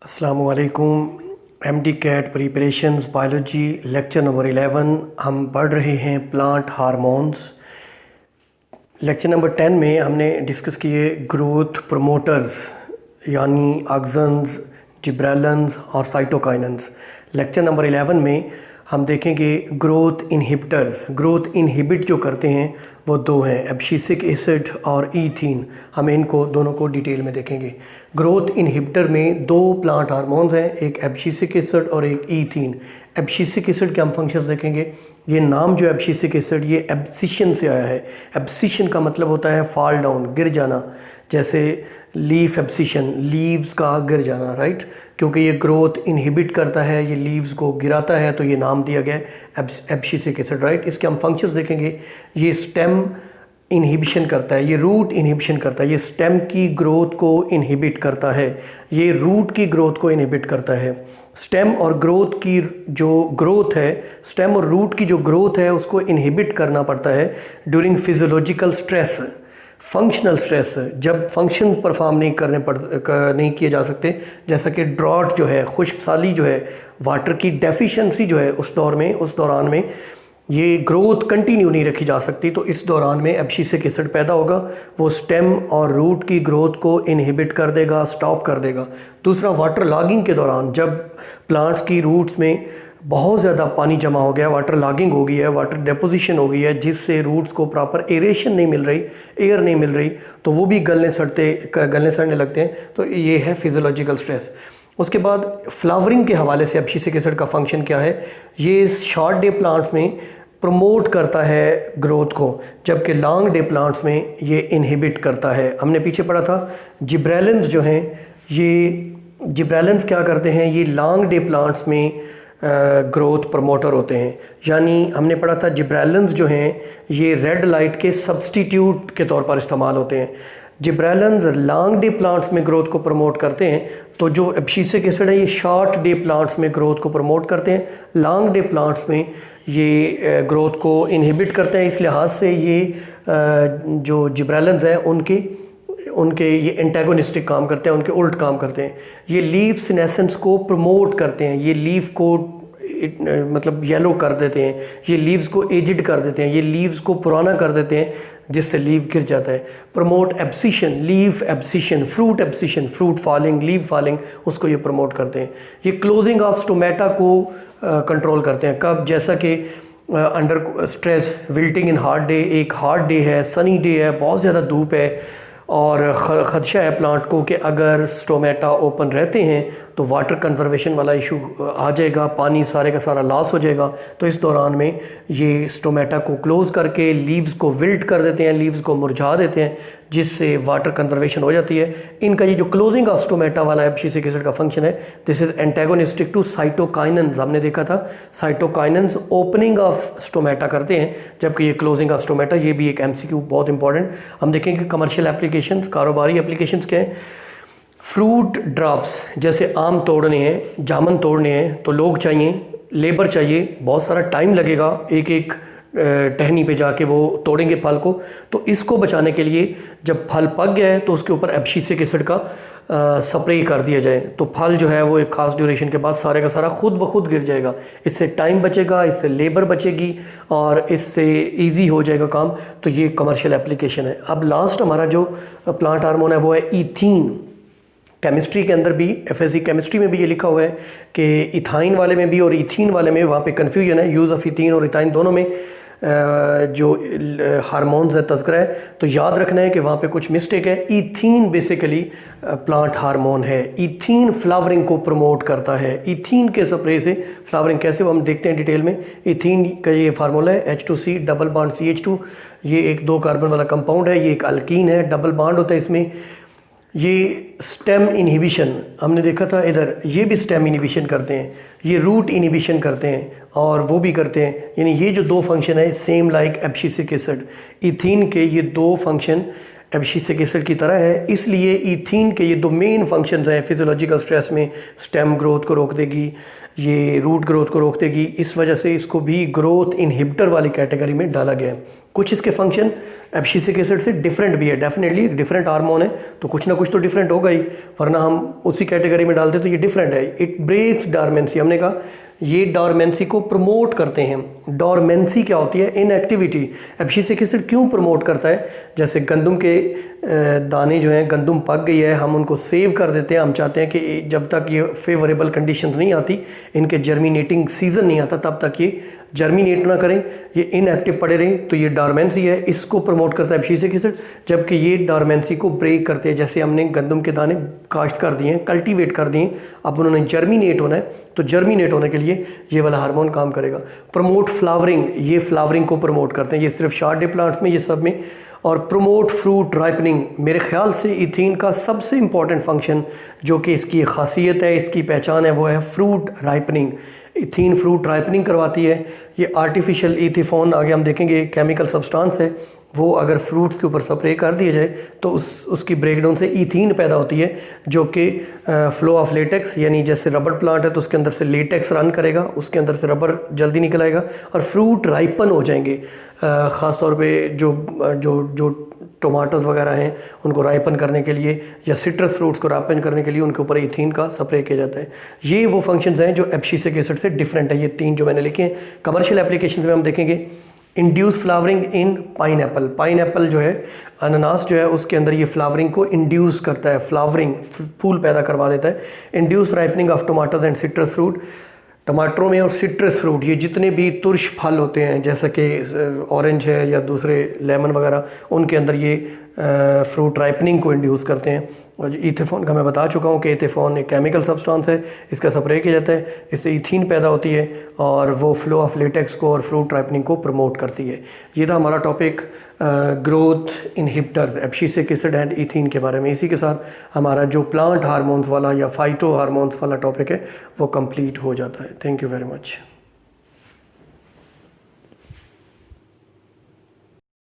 अस्सलामुअलैकुम। MD CAT preparations biology lecture number 11 हम पढ़ रहे हैं प्लांट हार्मोन्स। लेक्चर नंबर 10 में हमने डिस्कस किए ग्रोथ प्रमोटर्स यानी ऑक्सन्स, जिब्रेलिन्स और साइटोकाइनेंस। लेक्चर नंबर 11 में हम देखेंगे ग्रोथ इनहिबिटर्स। ग्रोथ इनहिबिट जो करते हैं वो दो हैं, एब्सिसिक एसिड और ईथीन। हम इनको दोनों को डिटेल में देखेंगे। ग्रोथ इनहिबिटर में दो प्लांट हार्मोन्स हैं, एक एब्सिसिक एसिड और एक ईथीन। एब्सिसिक एसिड के हम फंक्शंस देखेंगे। ये नाम जो एब्सिसिक एसिड ये एब्सिशन से आया है। एब्सिशन का मतलब होता है फॉल डाउन, गिर जाना, जैसे लीफ एब्सिशन, लीव्स का गिर जाना, राइट। क्योंकि ये ग्रोथ इनहिबिट करता है, ये लीव्स को गिराता है, तो ये नाम दिया गया है एब्सिसिक एसिड, राइट। इसके हम फंक्शंस देखेंगे। ये स्टेम इनहिबिशन करता है, ये रूट इनहिबिशन करता है, ये स्टेम की ग्रोथ को इनहिबिट करता है, ये रूट की ग्रोथ को इनहिबिट करता है। स्टेम और ग्रोथ की जो ग्रोथ है, स्टेम और रूट की जो ग्रोथ है उसको इनहिबिट करना पड़ता है during physiological stress, functional stress. जब फंक्शन परफॉर्म नहीं किए जा सकते, जैसा कि ड्रॉट जो है, खुश्क साली जो है, वाटर की डेफिशिएंसी जो है, उस दौरान में ये ग्रोथ कंटिन्यू नहीं रखी जा सकती, तो इस दौरान में एब्सिसिक एसिड पैदा होगा। वो स्टेम और रूट की ग्रोथ को इनहिबिट कर देगा, स्टॉप कर देगा। दूसरा, वाटर लॉगिंग के दौरान जब प्लांट्स की रूट्स में बहुत ज़्यादा पानी जमा हो गया, वाटर लॉगिंग हो गई है, वाटर डेपोजिशन हो गई है, जिससे रूट्स को प्रॉपर एरेशन नहीं मिल रही, एयर नहीं मिल रही, तो वो भी गलने सड़ने लगते हैं। तो ये है फिजियोलॉजिकल स्ट्रेस। उसके बाद फ्लावरिंग के हवाले से एब्सिसिक एसिड का फंक्शन क्या है? ये शॉर्ट डे प्लांट्स में प्रमोट करता है ग्रोथ को, जबकि लॉन्ग डे प्लांट्स में ये इनहिबिट करता है। हमने पीछे पढ़ा था जिब्रेलिन्स जो हैं, ये जिब्रेलिन्स क्या करते हैं? ये लॉन्ग डे प्लांट्स में ग्रोथ प्रमोटर होते हैं। यानी हमने पढ़ा था जिब्रेलिन्स जो हैं ये रेड लाइट के सब्सटीट्यूट के तौर पर इस्तेमाल होते हैं। जिब्रेलिन्स लॉन्ग डे प्लांट्स में ग्रोथ को प्रमोट करते हैं, तो जो एब्सिसिक एसिड है ये शॉर्ट डे प्लांट्स में ग्रोथ को प्रमोट करते हैं, लॉन्ग डे प्लांट्स में ये ग्रोथ को इनहिबिट करते हैं। इस लिहाज से ये जो जिब्रेलिन्स हैं उनके ये एंटागोनिस्टिक काम करते हैं, उनके उल्ट काम करते हैं। ये लीफ सीनेसेंस को प्रमोट करते हैं, ये लीफ को मतलब येलो कर देते हैं, ये लीव्स को एजिड कर देते हैं, ये लीव्स को पुराना कर देते हैं, जिससे लीफ गिर जाता है। Promote abscission, leaf abscission, fruit abscission, fruit falling, leaf falling, उसको ये प्रमोट करते हैं। ये क्लोजिंग ऑफ स्टोमेटा को कंट्रोल करते हैं। कब? जैसा कि under stress, wilting in hard day, एक हार्ड डे है, सनी डे है, बहुत ज़्यादा धूप है और ख़दशा है प्लांट को कि अगर स्टोमेटा ओपन रहते हैं तो वाटर कंजर्वेशन वाला इशू आ जाएगा, पानी सारे का सारा लॉस हो जाएगा। तो इस दौरान में ये स्टोमेटा को क्लोज़ करके लीव्स को विल्ट कर देते हैं, लीव्स को मुरझा देते हैं, जिससे वाटर कंजर्वेशन हो जाती है। इनका ये जो क्लोजिंग ऑफ स्टोमेटा वाला एब्सिसिक एसिड का फंक्शन है, this is antagonistic to cytokinins. हमने देखा था साइटोकाइनेंस ओपनिंग ऑफ स्टोमेटा करते हैं, जबकि ये क्लोजिंग ऑफ स्टोमेटा। ये भी एक एमसीक्यू बहुत इंपॉर्टेंट। हम देखेंगे कमर्शियल एप्लीकेशंस, कारोबारी एप्लीकेशंस क्या हैं। फ्रूट ड्रॉप्स, जैसे आम तोड़ने हैं, जामुन तोड़ने हैं, तो लोग चाहिए, लेबर चाहिए, बहुत सारा टाइम लगेगा, एक एक टहनी पे जाके वो तोड़ेंगे फल को। तो इसको बचाने के लिए जब फल पक गया है तो उसके ऊपर एब्सिसिक एसिड का स्प्रे कर दिया जाए, तो फल जो है वो एक ख़ास ड्यूरेशन के बाद सारे का सारा खुद ब खुद गिर जाएगा। इससे टाइम बचेगा, इससे लेबर बचेगी और इससे इजी हो जाएगा काम। तो ये कमर्शियल एप्लीकेशन है। अब लास्ट हमारा जो प्लांट हार्मोन है वो है ईथीन। केमिस्ट्री के अंदर भी, एफएससी केमिस्ट्री में भी ये लिखा हुआ है कि इथाइन वाले में भी और इथीन वाले में वहाँ पे कन्फ्यूजन है। यूज़ ऑफ इथीन और इथाइन दोनों में जो हार्मोन्स है, तज़किरा है, तो याद रखना है कि वहाँ पे कुछ मिस्टेक है। ईथीन बेसिकली प्लांट हार्मोन है। ईथीन फ्लावरिंग को प्रमोट करता है। ईथीन के स्प्रे से फ्लावरिंग कैसे, वो हम देखते हैं डिटेल में। ईथीन का ये फार्मूला है H2C डबल बॉन्ड CH2। ये एक 2 कार्बन वाला कंपाउंड है, ये एक अल्कीन है, डबल बॉन्ड होता है इसमें। ये स्टेम इनहिबिशन हमने देखा था इधर, ये भी स्टेम इनहिबिशन करते हैं, ये रूट इनहिबिशन करते हैं और वो भी करते हैं। यानी ये जो दो फंक्शन है same like abscisic acid, ethene के ये दो फंक्शन एब्सिसिक एसिड की तरह है। इसलिए ईथीन के ये दो मेन फंक्शंस हैं फिजियोलॉजिकल स्ट्रेस में। स्टेम ग्रोथ को रोक देगी, ये रूट ग्रोथ को रोक देगी। इस वजह से इसको भी ग्रोथ इनहिबिटर वाली कैटेगरी में डाला गया है। कुछ इसके फंक्शन एब्सिसिक एसिड से डिफरेंट भी है, डेफिनेटली एक डिफरेंट हार्मोन है, तो कुछ ना कुछ तो डिफरेंट होगा ही, वरना हम उसी कैटेगरी में डालते तो ये डिफरेंट है। इट ब्रेक्स डॉर्मेंसी, हमने कहा ये डॉर्मेंसी को प्रमोट करते हैं। डॉर्मेंसी क्या होती है? इनएक्टिविटी। एब्सिसिक एसिड क्यों प्रमोट करता है? जैसे गंदम के दाने जो हैं, गंदम पक गई है, हम उनको सेव कर देते हैं, हम चाहते हैं कि जब तक ये फेवरेबल कंडीशंस नहीं आती, इनके जर्मिनेटिंग सीजन नहीं आता, तब तक ये जर्मिनेट ना करें, ये इनएक्टिव पड़े रहें, तो ये डॉर्मेंसी है, इसको प्रमोट करता है एब्सिसिक एसिड। जबकि ये डॉर्मेंसी को ब्रेक करते हैं, जैसे हमने गंदम के दाने काश्त कर दिए हैं, कल्टीवेट कर दिए, अब उन्होंने जर्मिनेट होना है, तो जर्मिनेट होने के लिए ये वाला हार्मोन काम करेगा। प्रमोट फ्लावरिंग, ये फ्लावरिंग को प्रमोट करते हैं, ये सिर्फ शॉर्ट डे प्लांट्स में, ये सब में। और प्रमोट फ्रूट राइपनिंग, मेरे ख्याल से इथीन का सबसे इम्पॉर्टेंट फंक्शन जो कि इसकी खासियत है, इसकी पहचान है, वो है fruit ripening. Ethene fruit ripening करवाती है। ये आर्टिफिशियल इथेफॉन, आगे हम देखेंगे, केमिकल सब्सटेंस है, वो अगर फ्रूट्स के ऊपर स्प्रे कर दिया जाए तो उसकी ब्रेकडाउन से इथीन पैदा होती है, जो कि फ्लो ऑफ लेटेक्स, यानी जैसे रबर प्लांट है तो उसके अंदर से लेटेक्स रन करेगा, उसके अंदर से रबर जल्दी निकल आएगा और फ्रूट राइपन हो जाएंगे। ख़ास तौर पे जो जो जो टमाटोज़ वगैरह हैं उनको राइपन करने के लिए, या सिट्रस फ्रूट्स को राइपन करने के लिए उनके ऊपर इथीन का स्प्रे किया जाता है। ये वो फंक्शंस हैं जो एब्सिसिक एसिड से डिफरेंट है। ये तीन जो मैंने लिखे हैं, कमर्शियल एप्लीकेशन में हम देखेंगे। इंड्यूस फ्लावरिंग इन पाइनएप्पल, पाइनएप्पल जो है, अनानास जो है, उसके अंदर ये फ्लावरिंग को इंड्यूस करता है, फ्लावरिंग फूल पैदा करवा देता है। Induce ripening of tomatoes and citrus fruit, टमाटरों में और सिट्रस फ्रूट, ये जितने भी तुर्श फल होते हैं, जैसा कि ऑरेंज है या दूसरे लेमन वगैरह, उनके अंदर ये फ्रूट राइपनिंग को इंड्यूस करते हैं। और इथेफॉन का मैं बता चुका हूँ कि इथेफॉन एक केमिकल सब्सटेंस है, इसका स्प्रे किया जाता है, इससे इथीन पैदा होती है और वो फ्लो ऑफ लेटेक्स को और फ्रूट राइपनिंग को प्रमोट करती है। ये था हमारा topic growth inhibitors, abscisic acid and ethene के बारे में। इसी के साथ हमारा जो प्लांट हार्मोन्स वाला या फाइटो हार्मोन्स वाला टॉपिक है वो कंप्लीट हो जाता है। Thank you very much.